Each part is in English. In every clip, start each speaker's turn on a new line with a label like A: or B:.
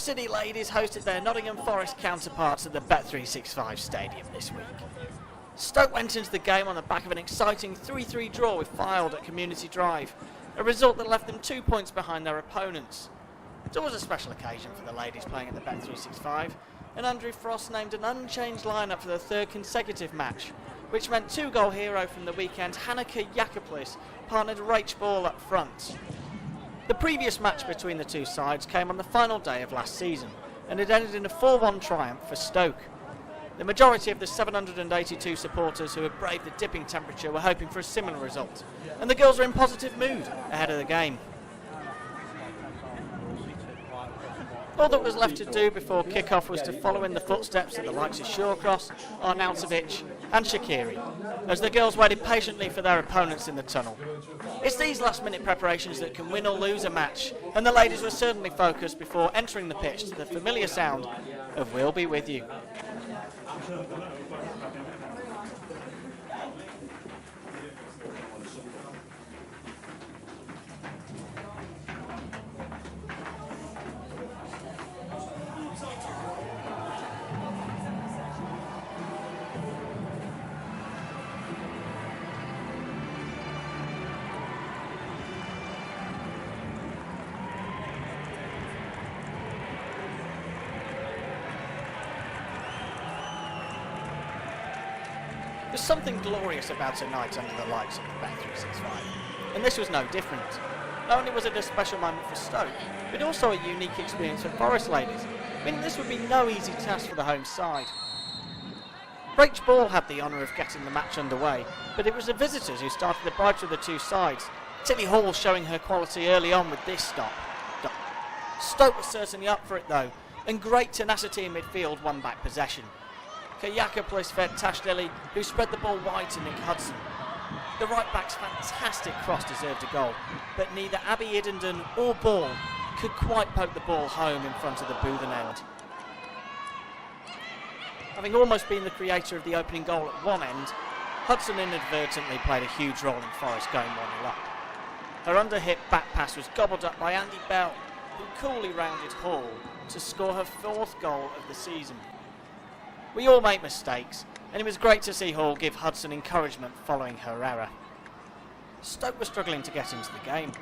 A: City Ladies hosted their Nottingham Forest counterparts at the Bet365 Stadium this week. Stoke went into the game on the back of an exciting 3-3 draw with Fylde at Community Drive, a result that left them 2 points behind their opponents. It's always a special occasion for the ladies playing at the Bet365, and Andrew Frost named an unchanged lineup for the third consecutive match, which meant two-goal hero from the weekend, Hanneke Jakoblis, partnered Rach Ball up front. The previous match between the two sides came on the final day of last season, and it ended in a 4-1 triumph for Stoke. The majority of the 782 supporters who had braved the dipping temperature were hoping for a similar result, and the girls were in positive mood ahead of the game. All that was left to do before kick-off was to follow in the footsteps of the likes of Shawcross, Arnautovic and Shaqiri, as the girls waited patiently for their opponents in the tunnel. It's these last-minute preparations that can win or lose a match, and the ladies were certainly focused before entering the pitch to the familiar sound of "We'll Be With You." There's something glorious about a night under the lights of the Bet365, and this was no different. Not only was it a special moment for Stoke, but also a unique experience for Forest ladies, meaning this would be no easy task for the home side. Rach Ball had the honour of getting the match underway, but it was the visitors who started the brighter of the two sides, Tilly Hall showing her quality early on with this stop. Stoke was certainly up for it though, and great tenacity in midfield won back possession. Jakoblis fed Tashdeli, who spread the ball wide to Nick Hudson. The right back's fantastic cross deserved a goal, but neither Abby Iddenden or Ball could quite poke the ball home in front of the Boothen end. Having almost been the creator of the opening goal at one end, Hudson inadvertently played a huge role in Forest going 1-0 up. Her under-hip back pass was gobbled up by Andy Bell, who coolly rounded Hall to score her fourth goal of the season. We all make mistakes, and it was great to see Hall give Hudson encouragement following her error. Stoke were struggling to get into the game,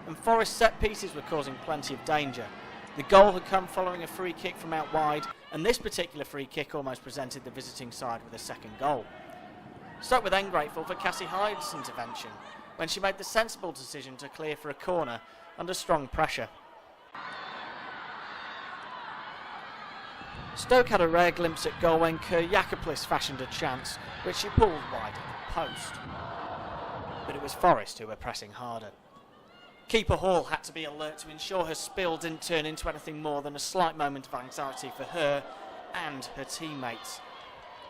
A: and Forest set pieces were causing plenty of danger. The goal had come following a free kick from out wide, and this particular free kick almost presented the visiting side with a second goal. Stoke were then grateful for Cassie Hyde's intervention, when she made the sensible decision to clear for a corner under strong pressure. Stoke had a rare glimpse at goal when Jakoblis fashioned a chance, which she pulled wide at the post. But it was Forest who were pressing harder. Keeper Hall had to be alert to ensure her spill didn't turn into anything more than a slight moment of anxiety for her and her teammates.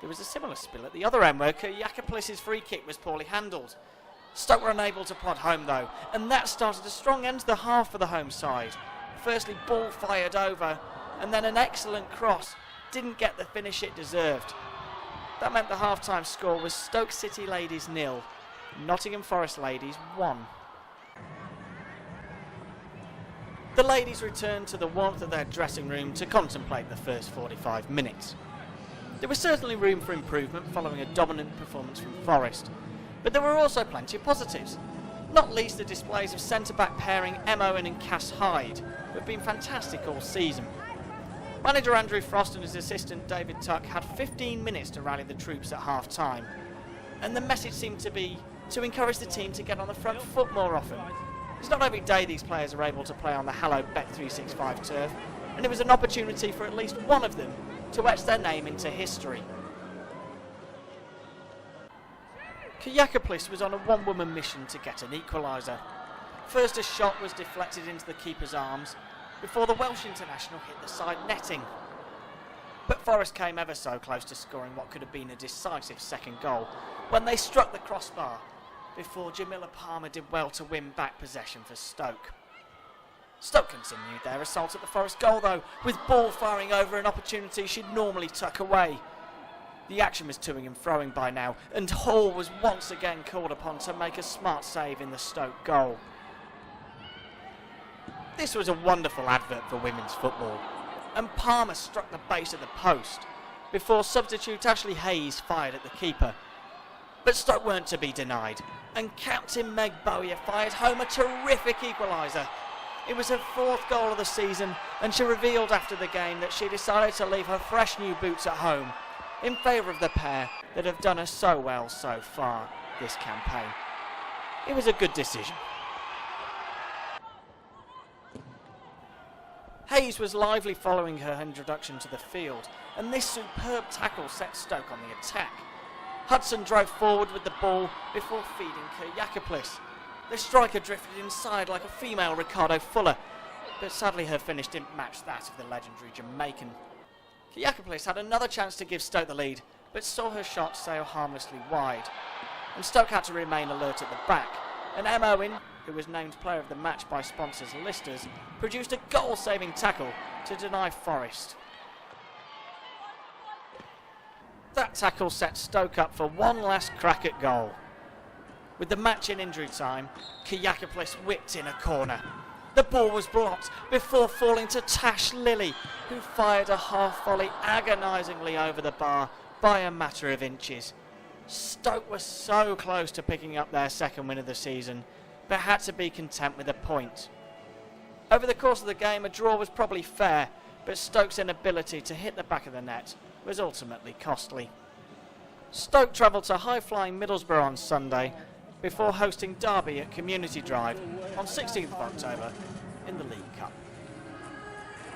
A: There was a similar spill at the other end where Jakoblis' free kick was poorly handled. Stoke were unable to plod home though, and that started a strong end to the half for the home side. Firstly, ball fired over, and then an excellent cross didn't get the finish it deserved. That meant the half-time score was Stoke City Ladies 0, Nottingham Forest Ladies 1. The ladies returned to the warmth of their dressing room to contemplate the first 45 minutes. There was certainly room for improvement following a dominant performance from Forest, but there were also plenty of positives, not least the displays of centre-back pairing Emma Owen and Cass Hyde, who have been fantastic all season. Manager Andrew Frost and his assistant David Tuck had 15 minutes to rally the troops at half-time, and the message seemed to be to encourage the team to get on the front foot more often. It's not every day these players are able to play on the hallowed Bet365 turf, and it was an opportunity for at least one of them to etch their name into history. Jakoblis was on a one-woman mission to get an equaliser. First, a shot was deflected into the keeper's arms before the Welsh international hit the side netting. But Forest came ever so close to scoring what could have been a decisive second goal when they struck the crossbar before Jamila Palmer did well to win back possession for Stoke. Stoke continued their assault at the Forest goal though, with Ball firing over an opportunity she'd normally tuck away. The action was toing and froing by now, and Hall was once again called upon to make a smart save in the Stoke goal. This was a wonderful advert for women's football, and Palmer struck the base of the post before substitute Ashley Hayes fired at the keeper. But Stoke weren't to be denied, and captain Meg Bowyer fired home a terrific equaliser. It was her 4th goal of the season, and she revealed after the game that she decided to leave her fresh new boots at home in favour of the pair that have done her so well so far this campaign. It was a good decision. Hayes was lively following her introduction to the field, and this superb tackle set Stoke on the attack. Hudson drove forward with the ball before feeding Kyriakopoulos. The striker drifted inside like a female Ricardo Fuller, but sadly her finish didn't match that of the legendary Jamaican. Kyriakopoulos had another chance to give Stoke the lead, but saw her shot sail harmlessly wide, and Stoke had to remain alert at the back. And M. Owen, who was named player of the match by sponsors Listers, produced a goal-saving tackle to deny Forest. That tackle set Stoke up for one last crack at goal. With the match in injury time, Kyriakopoulos whipped in a corner. The ball was blocked before falling to Tash Lilly, who fired a half volley agonisingly over the bar by a matter of inches. Stoke were so close to picking up their second win of the season, but had to be content with a point. Over the course of the game, a draw was probably fair, but Stoke's inability to hit the back of the net was ultimately costly. Stoke travelled to high-flying Middlesbrough on Sunday before hosting Derby at Community Drive on 16th of October in the league.